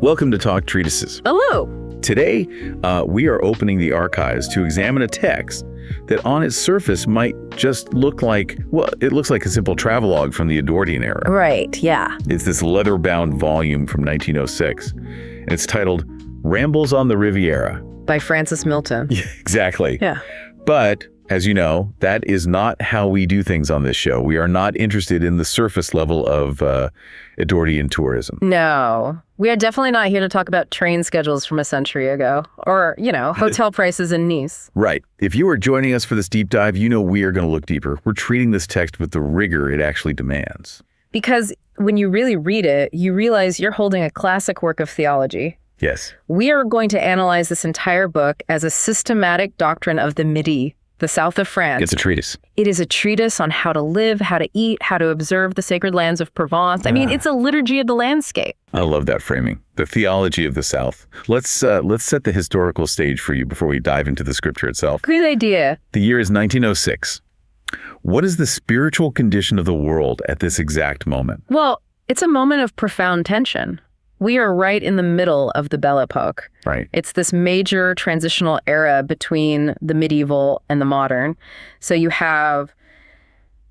Welcome to Talk Treatises. Hello. Today, we are opening the archives to examine a text that on its surface might just look like, well, it looks like a simple travelogue from the Edwardian era. Right, yeah. It's this leather-bound volume from 1906, and it's titled Rambles on the Riviera. By Francis Milton. Yeah, exactly. Yeah. But, as you know, that is not how we do things on this show. We are not interested in the surface level of Edwardian tourism. No. We are definitely not here to talk about train schedules from a century ago or, hotel prices in Nice. Right. If you are joining us for this deep dive, you know we are going to look deeper. We're treating this text with the rigor it actually demands. Because when you really read it, you realize you're holding a classic work of theology. Yes. We are going to analyze this entire book as a systematic doctrine of the Midi, the south of France. It's a treatise. It is a treatise on how to live, how to eat, how to observe the sacred lands of Provence. I mean, it's a liturgy of the landscape. I love that framing. The theology of the South. Let's set the historical stage for you before we dive into the scripture itself. Good idea. The year is 1906. What is the spiritual condition of the world at this exact moment? Well, it's a moment of profound tension. We are right in the middle of the Belle Epoque. Right. It's this major transitional era between the medieval and the modern. So you have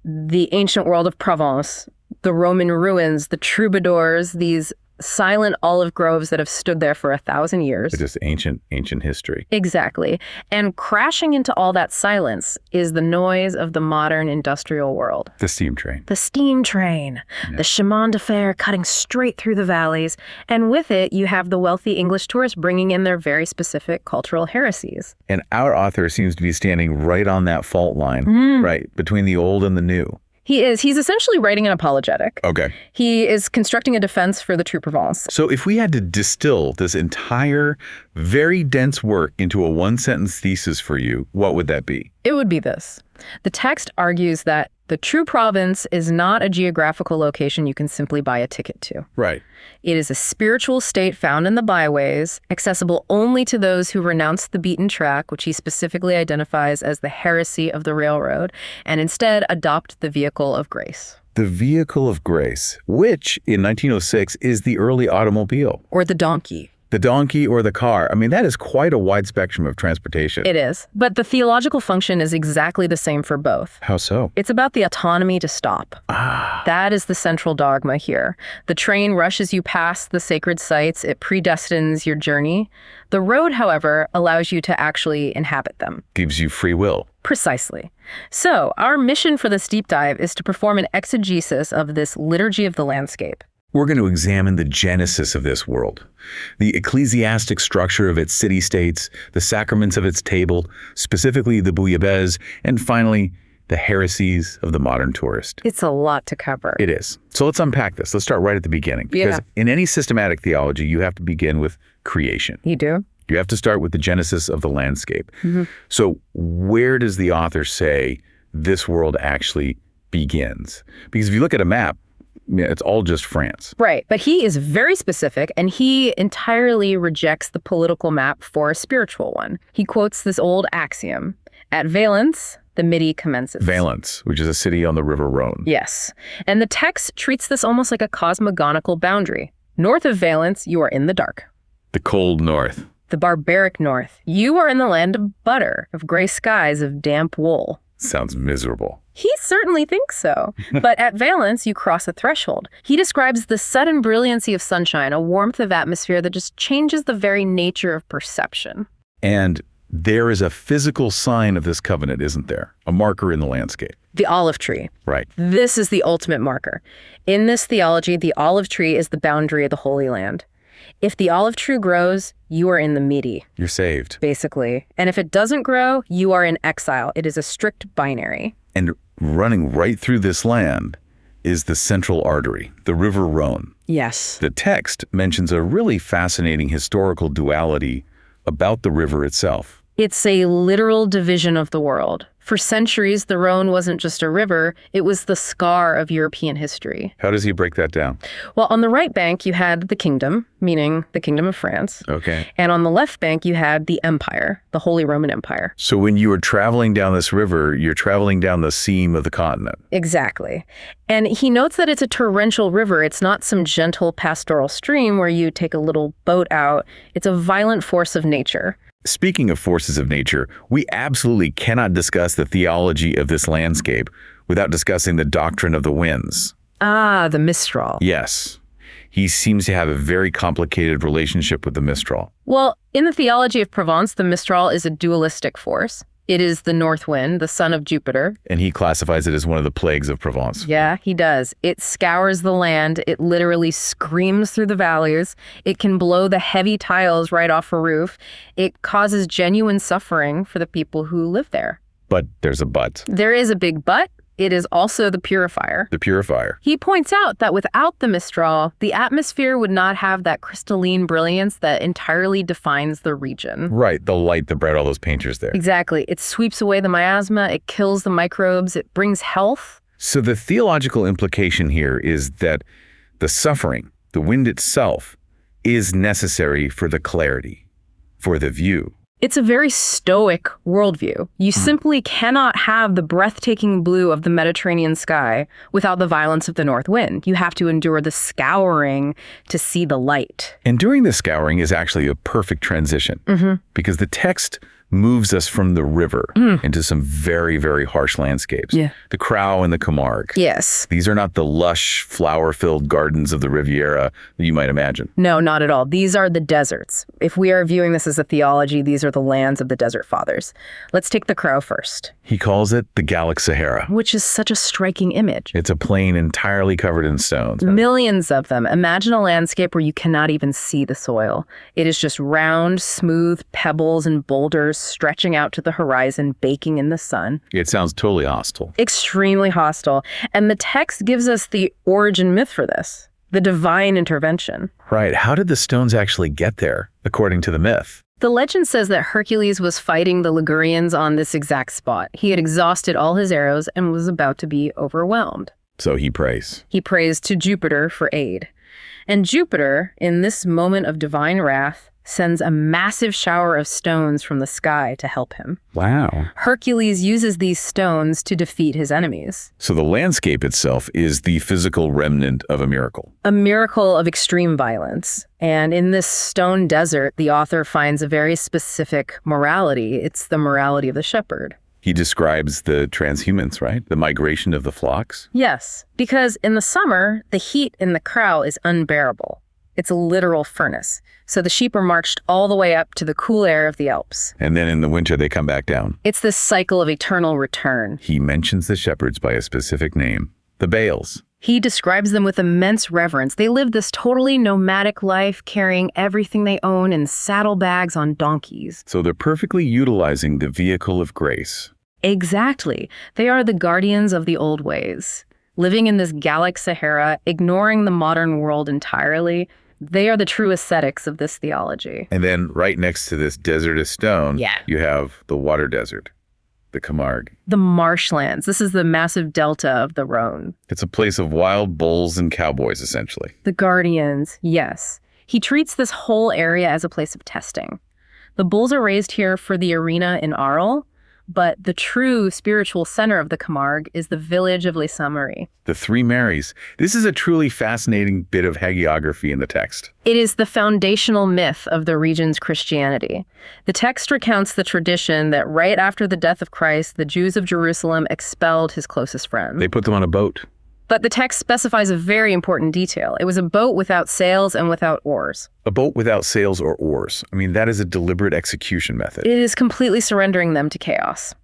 the ancient world of Provence, the Roman ruins, the troubadours, these silent olive groves that have stood there for 1,000 years. It's just ancient history. Exactly. And crashing into all that silence is the noise of the modern industrial world. The steam train. The steam train, the chemin de fer cutting straight through the valleys. And with it, you have the wealthy English tourists bringing in their very specific cultural heresies. And our author seems to be standing right on that fault line, right, between the old and the new. He is. He's essentially writing an apologetic. Okay. He is constructing a defense for the true Provence. So if we had to distill this entire, very dense work into a one-sentence thesis for you, what would that be? It would be this. The text argues that the true province is not a geographical location you can simply buy a ticket to. Right. It is a spiritual state found in the byways, accessible only to those who renounce the beaten track, which he specifically identifies as the heresy of the railroad, and instead adopt the vehicle of grace. The vehicle of grace, which in 1906 is the early automobile. Or the donkey. The donkey or the car. I mean, that is quite a wide spectrum of transportation. It is. But the theological function is exactly the same for both. How so? It's about the autonomy to stop. That is the central dogma here. The train rushes you past the sacred sites. It predestines your journey. The road, however, allows you to actually inhabit them. Gives you free will. Precisely. So our mission for this deep dive is to perform an exegesis of this liturgy of the landscape. We're going to examine the genesis of this world, the ecclesiastic structure of its city-states, the sacraments of its table, specifically the bouillabaisse, and finally, the heresies of the modern tourist. It's a lot to cover. It is. So let's unpack this. Let's start right at the beginning. Because in any systematic theology, you have to begin with creation. You do? You have to start with the genesis of the landscape. So where does the author say this world actually begins? Because if you look at a map, it's all just France. Right. But he is very specific, and he entirely rejects the political map for a spiritual one. He quotes this old axiom: at Valence, the Midi commences. Valence, which is a city on the River Rhone. Yes. And the text treats this almost like a cosmogonical boundary. North of Valence, you are in the dark. The cold north. The barbaric north. You are in the land of butter, of gray skies, of damp wool. Sounds miserable. He certainly thinks so. But at Valence, you cross a threshold. He describes the sudden brilliancy of sunshine, a warmth of atmosphere that just changes the very nature of perception. And there is a physical sign of this covenant, isn't there? A marker in the landscape. The olive tree. Right. This is the ultimate marker. In this theology, the olive tree is the boundary of the Holy Land. If the olive tree grows, you are in the Midi. You're saved. Basically. And if it doesn't grow, you are in exile. It is a strict binary. And running right through this land is the central artery, the River Rhone. Yes. The text mentions a really fascinating historical duality about the river itself. It's a literal division of the world. For centuries, the Rhone wasn't just a river, it was the scar of European history. How does he break that down? Well, on the right bank, you had the kingdom, meaning the Kingdom of France. Okay. And on the left bank, you had the empire, the Holy Roman Empire. So when you were traveling down this river, you're traveling down the seam of the continent. Exactly. And he notes that it's a torrential river. It's not some gentle pastoral stream where you take a little boat out. It's a violent force of nature. Speaking of forces of nature, we absolutely cannot discuss the theology of this landscape without discussing the doctrine of the winds. Ah, the mistral. Yes. He seems to have a very complicated relationship with the mistral. Well, in the Theology of Provence, the mistral is a dualistic force. It is the north wind, the son of Jupiter. And he classifies it as one of the plagues of Provence. Yeah, he does. It scours the land. It literally screams through the valleys. It can blow the heavy tiles right off a roof. It causes genuine suffering for the people who live there. But there's a but. There is a big but. It is also the purifier. The purifier. He points out that without the mistral, the atmosphere would not have that crystalline brilliance that entirely defines the region. Right, the light that brought all those painters there. Exactly. It sweeps away the miasma, it kills the microbes, it brings health. So the theological implication here is that the suffering, the wind itself, is necessary for the clarity, for the view. It's a very stoic worldview. You simply cannot have the breathtaking blue of the Mediterranean sky without the violence of the north wind. You have to endure the scouring to see the light. And during the scouring is actually a perfect transition because the text moves us from the river into some very, very harsh landscapes. Yeah. The Crau and the Camargue. Yes. These are not the lush, flower-filled gardens of the Riviera that you might imagine. No, not at all. These are the deserts. If we are viewing this as a theology, these are the lands of the desert fathers. Let's take the Crau first. He calls it the Gallic Sahara. Which is such a striking image. It's a plain entirely covered in stones. Millions of them. Imagine a landscape where you cannot even see the soil. It is just round, smooth pebbles and boulders stretching out to the horizon, baking in the sun. It sounds totally hostile. Extremely hostile. And the text gives us the origin myth for this, the divine intervention. Right. How did the stones actually get there, according to the myth? The legend says that Hercules was fighting the Ligurians on this exact spot. He had exhausted all his arrows and was about to be overwhelmed. So he prays. He prays to Jupiter for aid. And Jupiter, in this moment of divine wrath, sends a massive shower of stones from the sky to help him. Wow. Hercules uses these stones to defeat his enemies. So the landscape itself is the physical remnant of a miracle. A miracle of extreme violence. And in this stone desert, the author finds a very specific morality. It's the morality of the shepherd. He describes the transhumance, right? The migration of the flocks. Yes, because in the summer, the heat in the Crau is unbearable. It's a literal furnace. So the sheep are marched all the way up to the cool air of the Alps. And then in the winter, they come back down. It's this cycle of eternal return. He mentions the shepherds by a specific name, the Baals. He describes them with immense reverence. They live this totally nomadic life, carrying everything they own in saddlebags on donkeys. So they're perfectly utilizing the vehicle of grace. Exactly. They are the guardians of the old ways. Living in this Gallic Sahara, ignoring the modern world entirely, they are the true ascetics of this theology. And then right next to this desert of stone, you have the water desert, the Camargue. The marshlands. This is the massive delta of the Rhone. It's a place of wild bulls and cowboys, essentially. The guardians, yes. He treats this whole area as a place of testing. The bulls are raised here for the arena in Arles, but the true spiritual center of the Camargue is the village of Les Saintes-Maries. The Three Marys. This is a truly fascinating bit of hagiography in the text. It is the foundational myth of the region's Christianity. The text recounts the tradition that right after the death of Christ, the Jews of Jerusalem expelled his closest friends. They put them on a boat. But the text specifies a very important detail. It was a boat without sails and without oars. A boat without sails or oars. I mean, that is a deliberate execution method. It is completely surrendering them to chaos,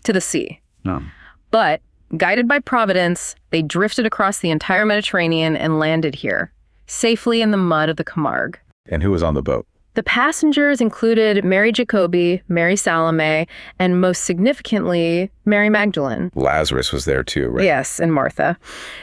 to the sea. No. But, guided by Providence, they drifted across the entire Mediterranean and landed here, safely in the mud of the Camargue. And who was on the boat? The passengers included Mary Jacobi, Mary Salome, and most significantly, Mary Magdalene. Lazarus was there too, right? Yes, and Martha.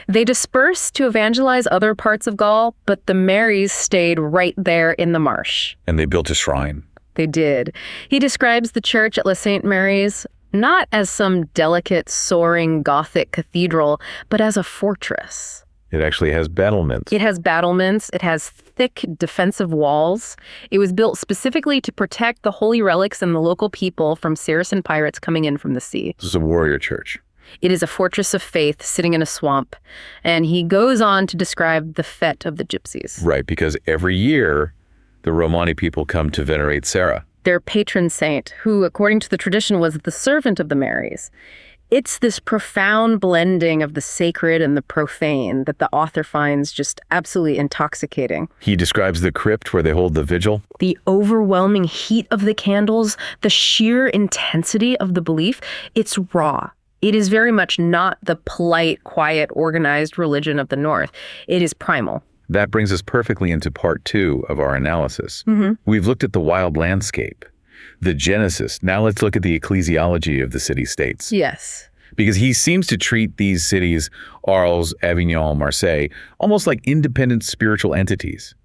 They dispersed to evangelize other parts of Gaul, but the Marys stayed right there in the marsh. And they built a shrine. They did. He describes the church at Les Saintes-Maries, not as some delicate, soaring Gothic cathedral, but as a fortress. It actually has battlements. It has battlements. It has thick defensive walls. It was built specifically to protect the holy relics and the local people from Saracen pirates coming in from the sea. This is a warrior church. It is a fortress of faith sitting in a swamp. And he goes on to describe the fete of the gypsies. Right, because every year, the Romani people come to venerate Sarah. Their patron saint, who, according to the tradition, was the servant of the Marys. It's this profound blending of the sacred and the profane that the author finds just absolutely intoxicating. He describes the crypt where they hold the vigil. The overwhelming heat of the candles, the sheer intensity of the belief, it's raw. It is very much not the polite, quiet, organized religion of the North. It is primal. That brings us perfectly into part 2 of our analysis. We've looked at the wild landscape, the genesis. Now let's look at the ecclesiology of the city-states. Yes. Because he seems to treat these cities, Arles, Avignon, Marseille, almost like independent spiritual entities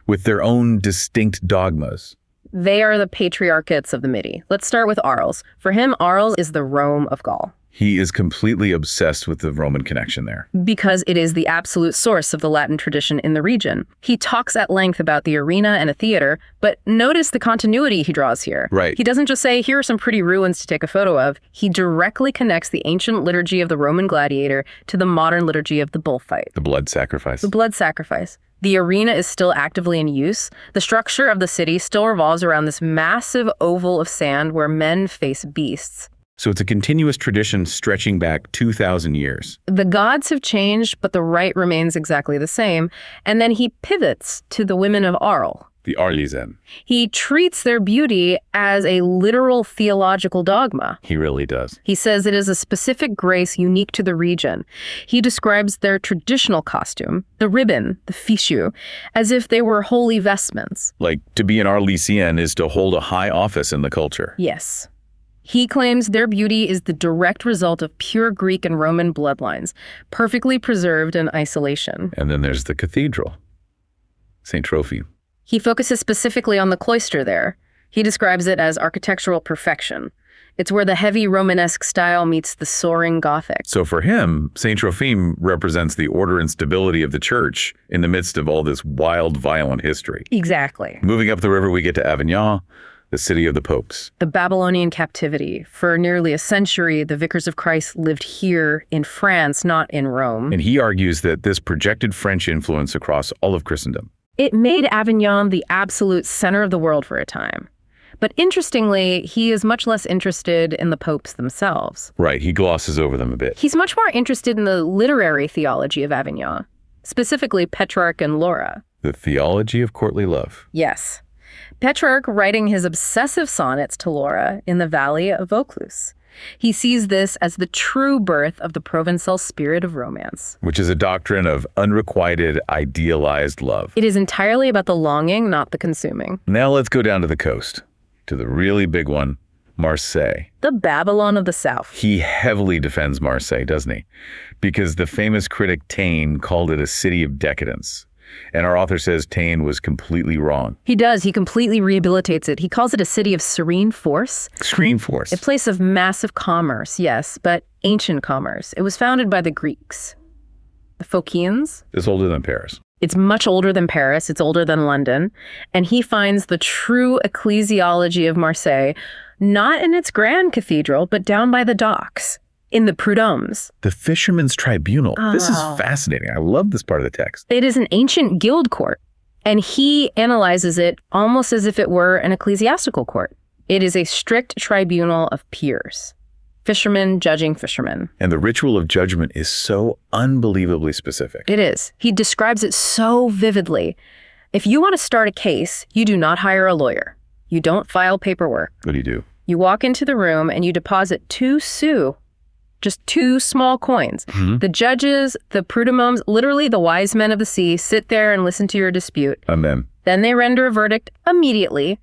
with their own distinct dogmas. They are the patriarchates of the Midi. Let's start with Arles. For him, Arles is the Rome of Gaul. He is completely obsessed with the Roman connection there. Because it is the absolute source of the Latin tradition in the region. He talks at length about the arena and a theater, but notice the continuity he draws here. Right. He doesn't just say, here are some pretty ruins to take a photo of. He directly connects the ancient liturgy of the Roman gladiator to the modern liturgy of the bullfight. The blood sacrifice. The blood sacrifice. The arena is still actively in use. The structure of the city still revolves around this massive oval of sand where men face beasts. So it's a continuous tradition stretching back 2,000 years. The gods have changed, but the rite remains exactly the same. And then he pivots to the women of Arles. The Arlesian. He treats their beauty as a literal theological dogma. He really does. He says it is a specific grace unique to the region. He describes their traditional costume, the ribbon, the fichu, as if they were holy vestments. Like, to be an Arlesian is to hold a high office in the culture. Yes. He claims their beauty is the direct result of pure Greek and Roman bloodlines, perfectly preserved in isolation. And then there's the cathedral, St. Trophime. He focuses specifically on the cloister there. He describes it as architectural perfection. It's where the heavy Romanesque style meets the soaring Gothic. So for him, St. Trophime represents the order and stability of the church in the midst of all this wild, violent history. Exactly. Moving up the river, we get to Avignon, the city of the popes. The Babylonian captivity. For nearly a century, the Vicars of Christ lived here in France, not in Rome. And he argues that this projected French influence across all of Christendom. It made Avignon the absolute center of the world for a time. But interestingly, he is much less interested in the popes themselves. Right, he glosses over them a bit. He's much more interested in the literary theology of Avignon, specifically Petrarch and Laura. The theology of courtly love. Yes. Petrarch writing his obsessive sonnets to Laura in the valley of Vaucluse. He sees this as the true birth of the Provençal spirit of romance. Which is a doctrine of unrequited, idealized love. It is entirely about the longing, not the consuming. Now let's go down to the coast, to the really big one, Marseille. The Babylon of the South. He heavily defends Marseille, doesn't he? Because the famous critic Taine called it a city of decadence. And our author says Taine was completely wrong. He does. He completely rehabilitates it. He serene it a city of serene force. Serene force. A place of massive commerce, yes, but ancient commerce. It was founded by the Greeks. The Phocians. It's older than Paris. It's much older than Paris. It's older than London. And he finds the true ecclesiology of Marseille, not in its grand cathedral, but down by the docks. In the Prud'hommes. The Fisherman's Tribunal. Oh. This is fascinating. I love this part of the text. It is an ancient guild court, and he analyzes it almost as if it were an ecclesiastical court. It is a strict tribunal of peers. Fishermen judging fishermen. And the ritual of judgment is so unbelievably specific. It is. He describes it so vividly. If you want to start a case, you do not hire a lawyer. You don't file paperwork. What do you do? You walk into the room and you deposit 2 sous. Just 2 small coins. Mm-hmm. The judges, the Prud'hommes, literally the wise men of the sea, sit there and listen to your dispute. Amen. Then they render a verdict immediately,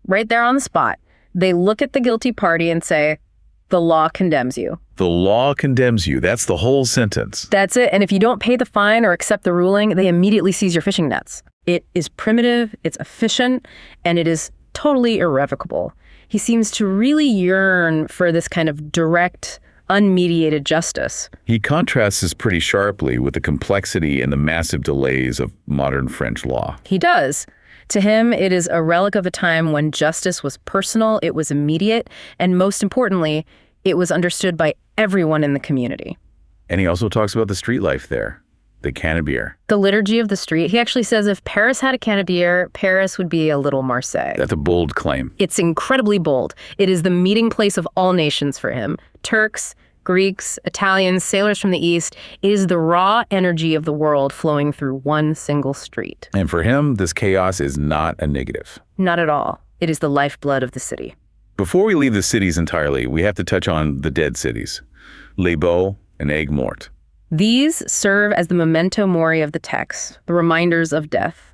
right there on the spot. They look at the guilty party and say, the law condemns you. The law condemns you. That's the whole sentence. That's it. And if you don't pay the fine or accept the ruling, they immediately seize your fishing nets. It is primitive, it's efficient, and it is totally irrevocable. He seems to really yearn for this kind of direct, unmediated justice. He contrasts this pretty sharply with the complexity and the massive delays of modern French law. He does. To him, it is a relic of a time when justice was personal, it was immediate, and most importantly, it was understood by everyone in the community. And he also talks about the street life there, the cannebiere. The liturgy of the street. He actually says if Paris had a cannebiere, Paris would be a little Marseille. That's a bold claim. It's incredibly bold. It is the meeting place of all nations for him. Turks, Greeks, Italians, sailors from the East. It is the raw energy of the world flowing through one single street. And for him, this chaos is not a negative. Not at all. It is the lifeblood of the city. Before we leave the cities entirely, we have to touch on the dead cities, Les Baux and Aigues-Mortes. These serve as the memento mori of the text, the reminders of death.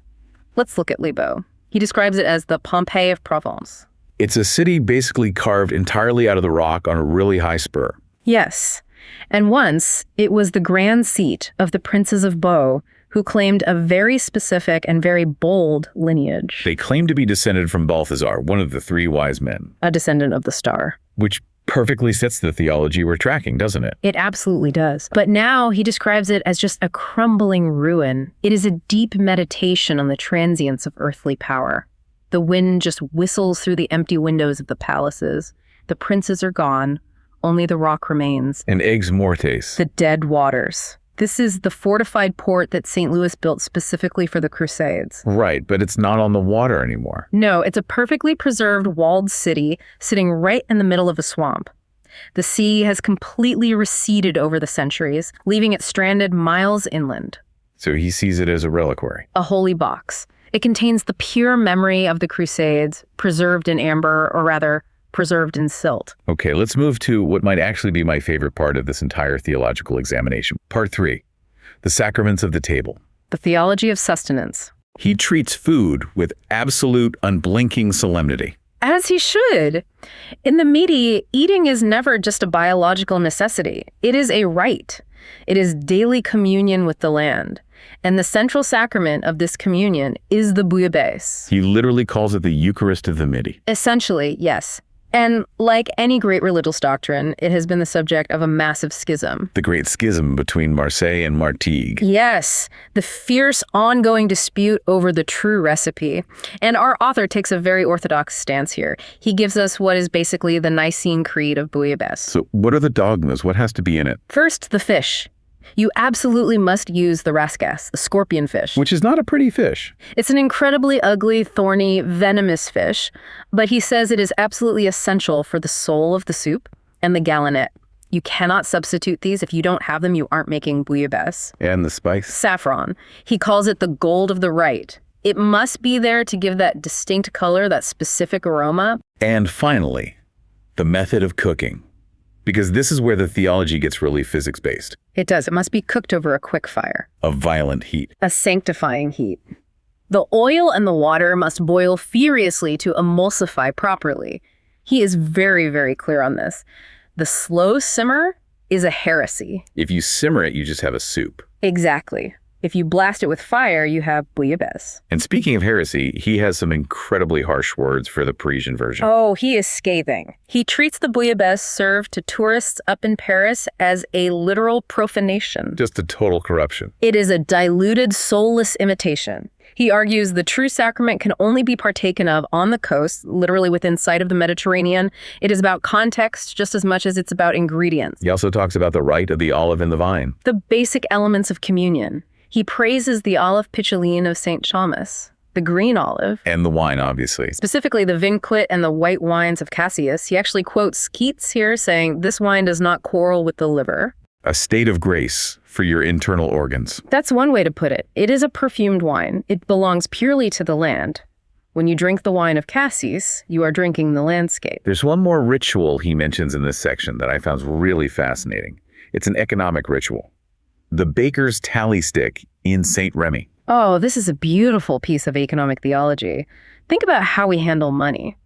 Let's look at Les Baux. He describes it as the Pompeii of Provence. It's a city basically carved entirely out of the rock on a really high spur. Yes, and once it was the grand seat of the princes of Baux, who claimed a very specific and very bold lineage. They claim to be descended from Balthazar, one of the three wise men. A descendant of the star. Which perfectly fits the theology we're tracking, doesn't it? It absolutely does. But now he describes it as just a crumbling ruin. It is a deep meditation on the transience of earthly power. The wind just whistles through the empty windows of the palaces. The princes are gone. Only the rock remains. And Aigues-Mortes. The dead waters. This is the fortified port that St. Louis built specifically for the Crusades. Right, but it's not on the water anymore. No, it's a perfectly preserved walled city sitting right in the middle of a swamp. The sea has completely receded over the centuries, leaving it stranded miles inland. So he sees it as a reliquary. A holy box. It contains the pure memory of the Crusades, preserved in amber, or rather, preserved in silt. Okay, let's move to what might actually be my favorite part of this entire theological examination. Part 3, the sacraments of the table. The theology of sustenance. He treats food with absolute, unblinking solemnity. As he should. In the Midi, eating is never just a biological necessity. It is a rite. It is daily communion with the land. And the central sacrament of this communion is the bouillabaisse. He literally calls it the Eucharist of the Midi. Essentially, yes. And like any great religious doctrine, it has been the subject of a massive schism. The great schism between Marseille and Martigues. Yes, the fierce ongoing dispute over the true recipe. And our author takes a very orthodox stance here. He gives us what is basically the Nicene Creed of bouillabaisse. So what are the dogmas? What has to be in it? First, the fish. You absolutely must use the rascasse, the scorpion fish. Which is not a pretty fish. It's an incredibly ugly, thorny, venomous fish, but he says it is absolutely essential for the soul of the soup and the gallinette. You cannot substitute these. If you don't have them, you aren't making bouillabaisse. And the spice? Saffron. He calls it the gold of the rite. It must be there to give that distinct color, that specific aroma. And finally, the method of cooking. Because this is where the theology gets really physics-based. It does. It must be cooked over a quick fire. A violent heat. A sanctifying heat. The oil and the water must boil furiously to emulsify properly. He is very, very clear on this. The slow simmer is a heresy. If you simmer it, you just have a soup. Exactly. If you blast it with fire, you have bouillabaisse. And speaking of heresy, he has some incredibly harsh words for the Parisian version. Oh, he is scathing. He treats the bouillabaisse served to tourists up in Paris as a literal profanation. Just a total corruption. It is a diluted, soulless imitation. He argues the true sacrament can only be partaken of on the coast, literally within sight of the Mediterranean. It is about context just as much as it's about ingredients. He also talks about the rite of the olive and the vine. The basic elements of communion. He praises the olive pitcholine of St. Thomas, the green olive. And the wine, obviously. Specifically the vinquit and the white wines of Cassius. He actually quotes Keats here saying, this wine does not quarrel with the liver. A state of grace for your internal organs. That's one way to put it. It is a perfumed wine. It belongs purely to the land. When you drink the wine of Cassius, you are drinking the landscape. There's one more ritual he mentions in this section that I found really fascinating. It's an economic ritual. The baker's tally stick in St. Remy. Oh, this is a beautiful piece of economic theology. Think about how we handle money.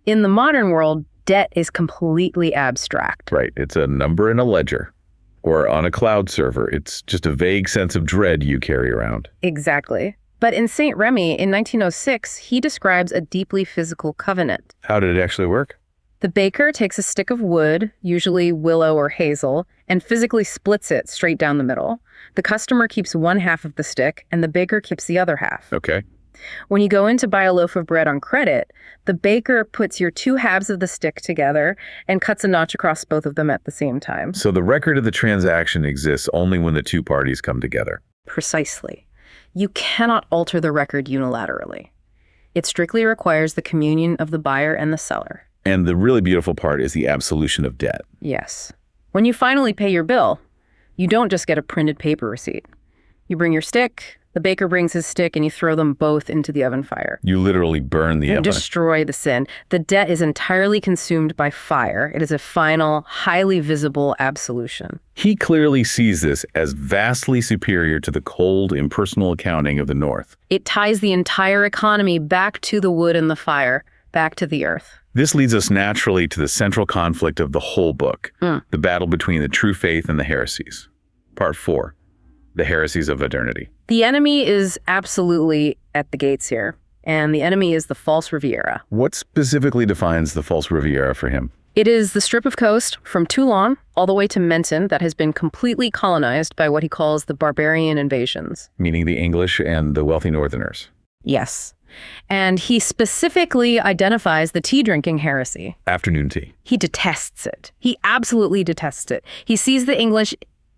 In the modern world, debt is completely abstract. Right. It's a number in a ledger. Or on a cloud server. It's just a vague sense of dread you carry around. Exactly. But in St. Remy, in 1906, he describes a deeply physical covenant. How did it actually work? The baker takes a stick of wood, usually willow or hazel, and physically splits it straight down the middle. The customer keeps one half of the stick, and the baker keeps the other half. Okay. When you go in to buy a loaf of bread on credit, the baker puts your two halves of the stick together and cuts a notch across both of them at the same time. So the record of the transaction exists only when the two parties come together. Precisely. You cannot alter the record unilaterally. It strictly requires the communion of the buyer and the seller. And the really beautiful part is the absolution of debt. Yes. When you finally pay your bill, you don't just get a printed paper receipt. You bring your stick, the baker brings his stick, and you throw them both into the oven fire. You literally burn the You oven. destroy the sin. The debt is entirely consumed by fire. It is a final, highly visible absolution. He clearly sees this as vastly superior to the cold, impersonal accounting of the North. It ties the entire economy back to the wood and the fire, back to the earth. This leads us naturally to the central conflict of the whole book, the battle between the true faith and the heresies. Part 4, the heresies of modernity. The enemy is absolutely at the gates here, and the enemy is the false Riviera. What specifically defines the false Riviera for him? It is the strip of coast from Toulon all the way to Menton that has been completely colonized by what he calls the barbarian invasions. Meaning the English and the wealthy northerners. Yes. And he specifically identifies the tea-drinking heresy. Afternoon tea. He detests it. He absolutely detests it. He sees the English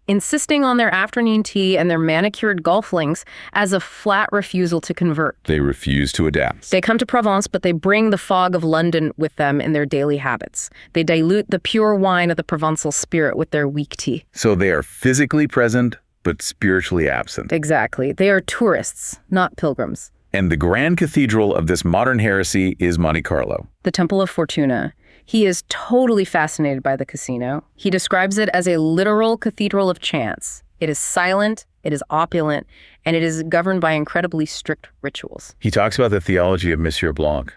insisting on their afternoon tea and their manicured golf links as a flat refusal to convert. They refuse to adapt. They come to Provence, but they bring the fog of London with them in their daily habits. They dilute the pure wine of the Provençal spirit with their weak tea. So they are physically present, but spiritually absent. Exactly. They are tourists, not pilgrims. And the grand cathedral of this modern heresy is Monte Carlo. The Temple of Fortuna. He is totally fascinated by the casino. He describes it as a literal cathedral of chance. It is silent, it is opulent, and it is governed by incredibly strict rituals. He talks about the theology of Monsieur Blanc.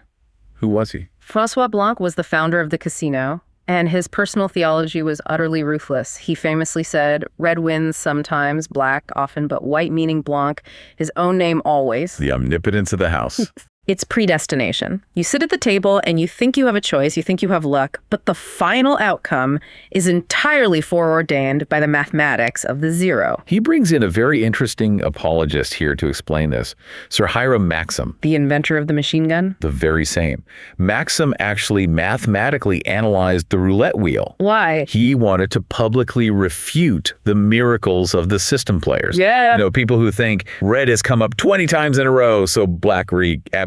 Who was he? François Blanc was the founder of the casino, and his personal theology was utterly ruthless. He famously said, red wins sometimes, black often, but white meaning Blanc, his own name always. The omnipotence of the house. It's predestination. You sit at the table and you think you have a choice, you think you have luck, but the final outcome is entirely foreordained by the mathematics of the zero. He brings in a very interesting apologist here to explain this, Sir Hiram Maxim. The inventor of the machine gun? The very same. Maxim actually mathematically analyzed the roulette wheel. Why? He wanted to publicly refute the miracles of the system players. Yeah. You know, people who think red has come up 20 times in a row, so black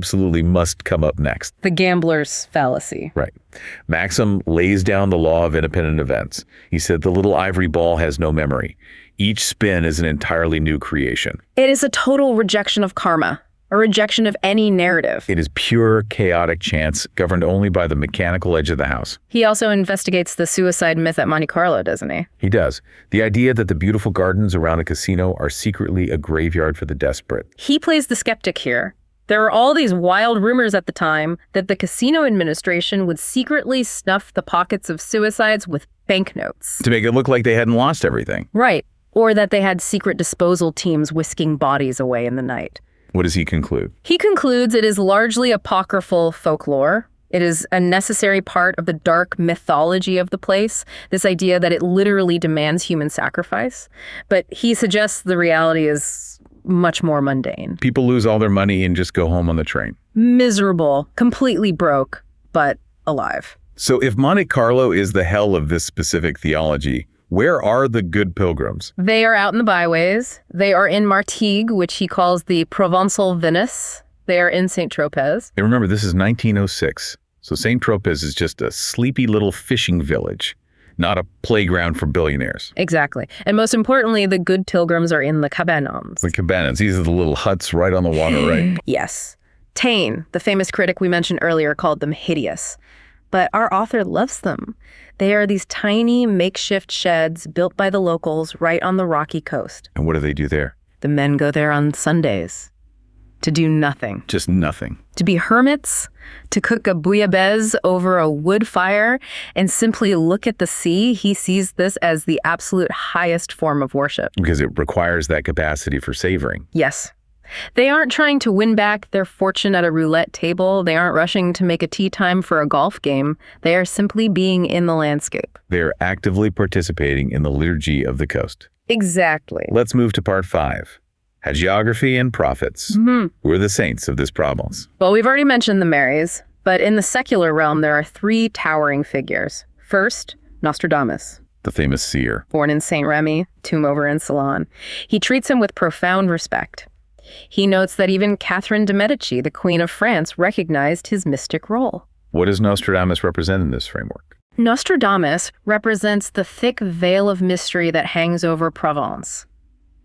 absolutely must come up next. The gambler's fallacy. Right. Maxim lays down the law of independent events. He said the little ivory ball has no memory. Each spin is an entirely new creation. It is a total rejection of karma, a rejection of any narrative. It is pure chaotic chance governed only by the mechanical edge of the house. He also investigates the suicide myth at Monte Carlo, doesn't he? He does. The idea that the beautiful gardens around a casino are secretly a graveyard for the desperate. He plays the skeptic here. There were all these wild rumors at the time that the casino administration would secretly snuff the pockets of suicides with banknotes. To make it look like they hadn't lost everything. Right. Or that they had secret disposal teams whisking bodies away in the night. What does he conclude? He concludes it is largely apocryphal folklore. It is a necessary part of the dark mythology of the place, this idea that it literally demands human sacrifice. But he suggests the reality is much more mundane. People lose all their money and just go home on the train. Miserable, completely broke, but alive. So if Monte Carlo is the hell of this specific theology, where are the good pilgrims? They are out in the byways. They are in Martigues, which he calls the Provençal Venice. They are in St. Tropez. And remember, this is 1906. So St. Tropez is just a sleepy little fishing village, not a playground for billionaires. Exactly. And most importantly, the good pilgrims are in the cabanons. The cabanas. These are the little huts right on the water, right? Yes. Taine, the famous critic we mentioned earlier, called them hideous. But our author loves them. They are these tiny makeshift sheds built by the locals right on the rocky coast. And what do they do there? The men go there on Sundays to do nothing. Just nothing. To be hermits, to cook a bouillabaisse over a wood fire, and simply look at the sea. He sees this as the absolute highest form of worship. Because it requires that capacity for savoring. Yes. They aren't trying to win back their fortune at a roulette table. They aren't rushing to make a tea time for a golf game. They are simply being in the landscape. They're actively participating in the liturgy of the coast. Exactly. Let's move to part 5. Hagiography and prophets. Who are the saints of this Provence? Well, we've already mentioned the Marys, but in the secular realm, there are 3 towering figures. First, Nostradamus. The famous seer. Born in Saint Remy, tomb over in Ceylon. He treats him with profound respect. He notes that even Catherine de' Medici, the Queen of France, recognized his mystic role. What does Nostradamus represent in this framework? Nostradamus represents the thick veil of mystery that hangs over Provence.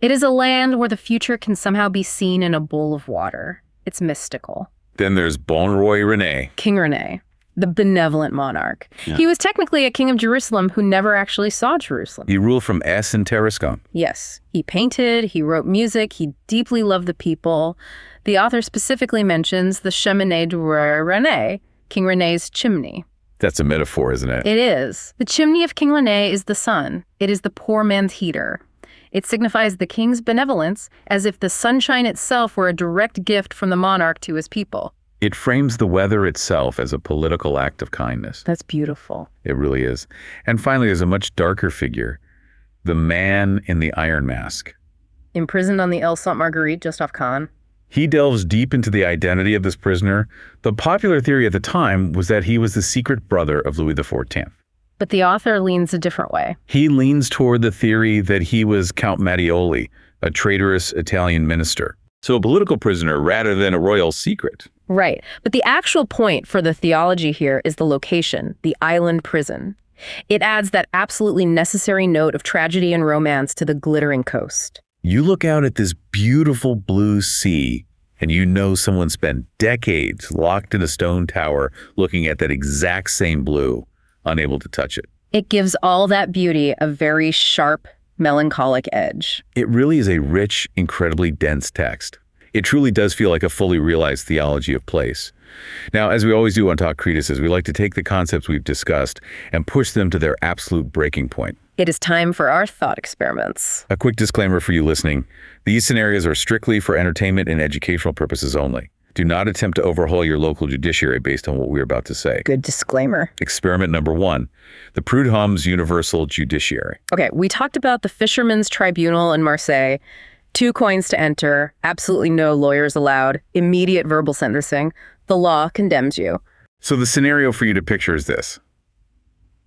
It is a land where the future can somehow be seen in a bowl of water. It's mystical. Then there's Bon Roi René. King René, the benevolent monarch. Yeah. He was technically a king of Jerusalem who never actually saw Jerusalem. He ruled from S in Tarascon. Yes, he painted, he wrote music, he deeply loved the people. The author specifically mentions the cheminée du roi René, King René's chimney. That's a metaphor, isn't it? It is. The chimney of King René is the sun. It is the poor man's heater. It signifies the king's benevolence, as if the sunshine itself were a direct gift from the monarch to his people. It frames the weather itself as a political act of kindness. That's beautiful. It really is. And finally, there's a much darker figure, the man in the iron mask. Imprisoned on the Île Sainte-Marguerite, just off Caen. He delves deep into the identity of this prisoner. The popular theory at the time was that he was the secret brother of Louis XIV. But the author leans a different way. He leans toward the theory that he was Count Mattioli, a traitorous Italian minister. So a political prisoner rather than a royal secret. Right. But the actual point for the theology here is the location, the island prison. It adds that absolutely necessary note of tragedy and romance to the glittering coast. You look out at this beautiful blue sea, and you know someone spent decades locked in a stone tower looking at that exact same blue, unable to touch it. It gives all that beauty a very sharp, melancholic edge. It really is a rich, incredibly dense text. It truly does feel like a fully realized theology of place. Now, as we always do on Talk Treatises, we like to take the concepts we've discussed and push them to their absolute breaking point. It is time for our thought experiments. A quick disclaimer for you listening. These scenarios are strictly for entertainment and educational purposes only. Do not attempt to overhaul your local judiciary based on what we're about to say. Good disclaimer. Experiment number 1, the Prud'homme's Universal Judiciary. Okay, we talked about the Fisherman's Tribunal in Marseille. 2 coins to enter, absolutely no lawyers allowed, immediate verbal sentencing. The law condemns you. So the scenario for you to picture is this.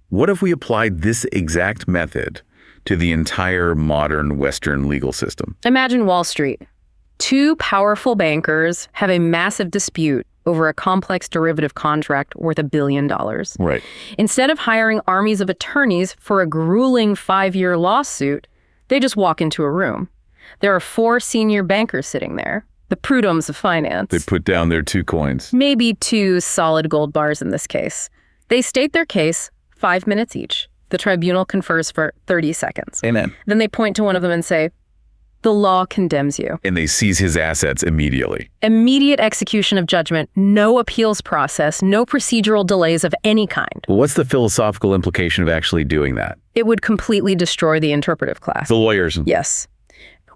What if we applied this exact method to the entire modern Western legal system? Imagine Wall Street. 2 powerful bankers have a massive dispute over a complex derivative contract worth $1 billion. Right. Instead of hiring armies of attorneys for a grueling 5-year lawsuit, they just walk into a room. There are 4 senior bankers sitting there, the Prud'hommes of finance. They put down their 2 coins. Maybe 2 solid gold bars in this case. They state their case, 5 minutes each. The tribunal confers for 30 seconds. Amen. Then they point to one of them and say, "The law condemns you." And they seize his assets immediately. Immediate execution of judgment, no appeals process, no procedural delays of any kind. Well, what's the philosophical implication of actually doing that? It would completely destroy the interpretive class. The lawyers. Yes.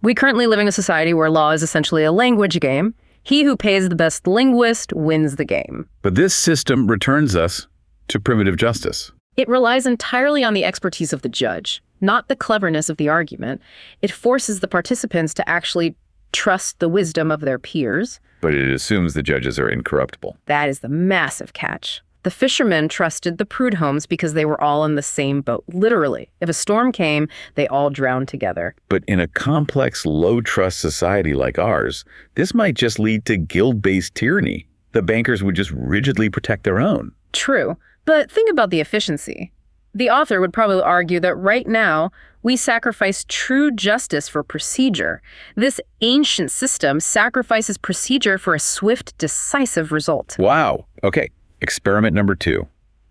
We currently live in a society where law is essentially a language game. He who pays the best linguist wins the game. But this system returns us to primitive justice. It relies entirely on the expertise of the judge, not the cleverness of the argument. It forces the participants to actually trust the wisdom of their peers. But it assumes the judges are incorruptible. That is the massive catch. The fishermen trusted the Prud'hommes because they were all in the same boat, literally. If a storm came, they all drowned together. But in a complex, low-trust society like ours, this might just lead to guild-based tyranny. The bankers would just rigidly protect their own. True, but think about the efficiency. The author would probably argue that right now, we sacrifice true justice for procedure. This ancient system sacrifices procedure for a swift, decisive result. Wow. Okay. Experiment number 2,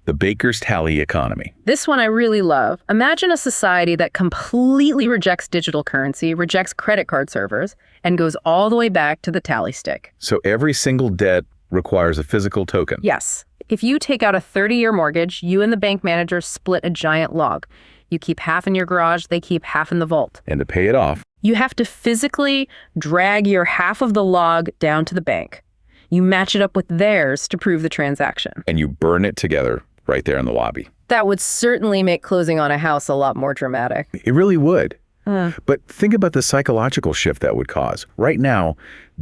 the baker's tally economy. This one I really love. Imagine a society that completely rejects digital currency, rejects credit card servers, and goes all the way back to the tally stick. So every single debt requires a physical token. Yes. If you take out a 30-year mortgage, you and the bank manager split a giant log. You keep half in your garage, they keep half in the vault. And to pay it off, You have to physically drag your half of the log down to the bank. You match it up with theirs to prove the transaction. And you burn it together right there in the lobby. That would certainly make closing on a house a lot more dramatic. It really would. But think about the psychological shift that would cause. Right now,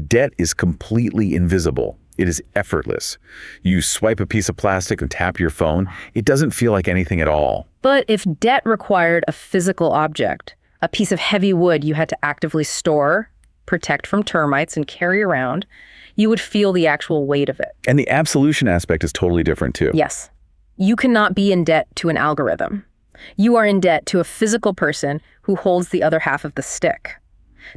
debt is completely invisible. It is effortless. You swipe a piece of plastic and tap your phone. It doesn't feel like anything at all. But if debt required a physical object, a piece of heavy wood you had to actively store, protect from termites, and carry around, you would feel the actual weight of it. And the absolution aspect is totally different too. Yes. You cannot be in debt to an algorithm. You are in debt to a physical person who holds the other half of the stick.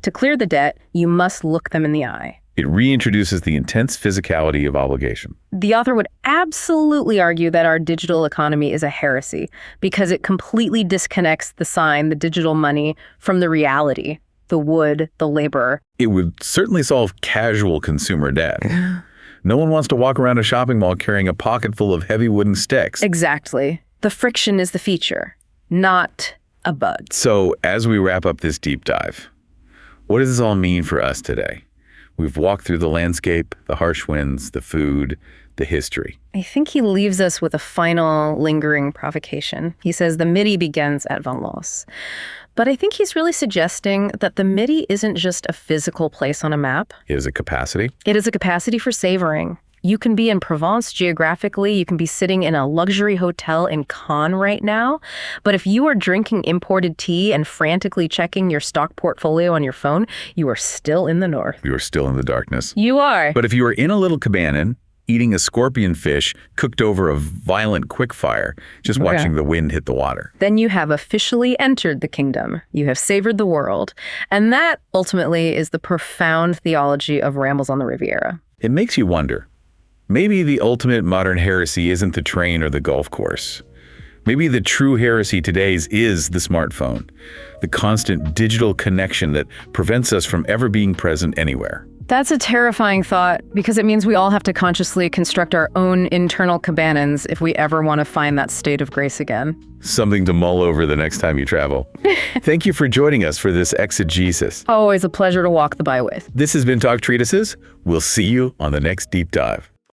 To clear the debt, you must look them in the eye. It reintroduces the intense physicality of obligation. The author would absolutely argue that our digital economy is a heresy because it completely disconnects the sign, the digital money, from the reality, the wood, the labor. It would certainly solve casual consumer debt. No one wants to walk around a shopping mall carrying a pocket full of heavy wooden sticks. Exactly. The friction is the feature, not a bug. So, as we wrap up this deep dive, what does this all mean for us today? We've walked through the landscape, the harsh winds, the food, the history. I think he leaves us with a final lingering provocation. He says the Midi begins at Valence. But I think he's really suggesting that the Midi isn't just a physical place on a map. It is a capacity. It is a capacity for savoring. You can be in Provence geographically, you can be sitting in a luxury hotel in Cannes right now, but if you are drinking imported tea and frantically checking your stock portfolio on your phone, you are still in the north. You are still in the darkness. You are. But if you are in a little cabana, eating a scorpion fish cooked over a violent quickfire, just watching the wind hit the water, then you have officially entered the kingdom. You have savored the world. And that, ultimately, is the profound theology of Rambles on the Riviera. It makes you wonder. Maybe the ultimate modern heresy isn't the train or the golf course. Maybe the true heresy today is the smartphone, the constant digital connection that prevents us from ever being present anywhere. That's a terrifying thought because it means we all have to consciously construct our own internal cabanons if we ever want to find that state of grace again. Something to mull over the next time you travel. Thank you for joining us for this exegesis. Always a pleasure to walk the by with. This has been Talk Treatises. We'll see you on the next deep dive.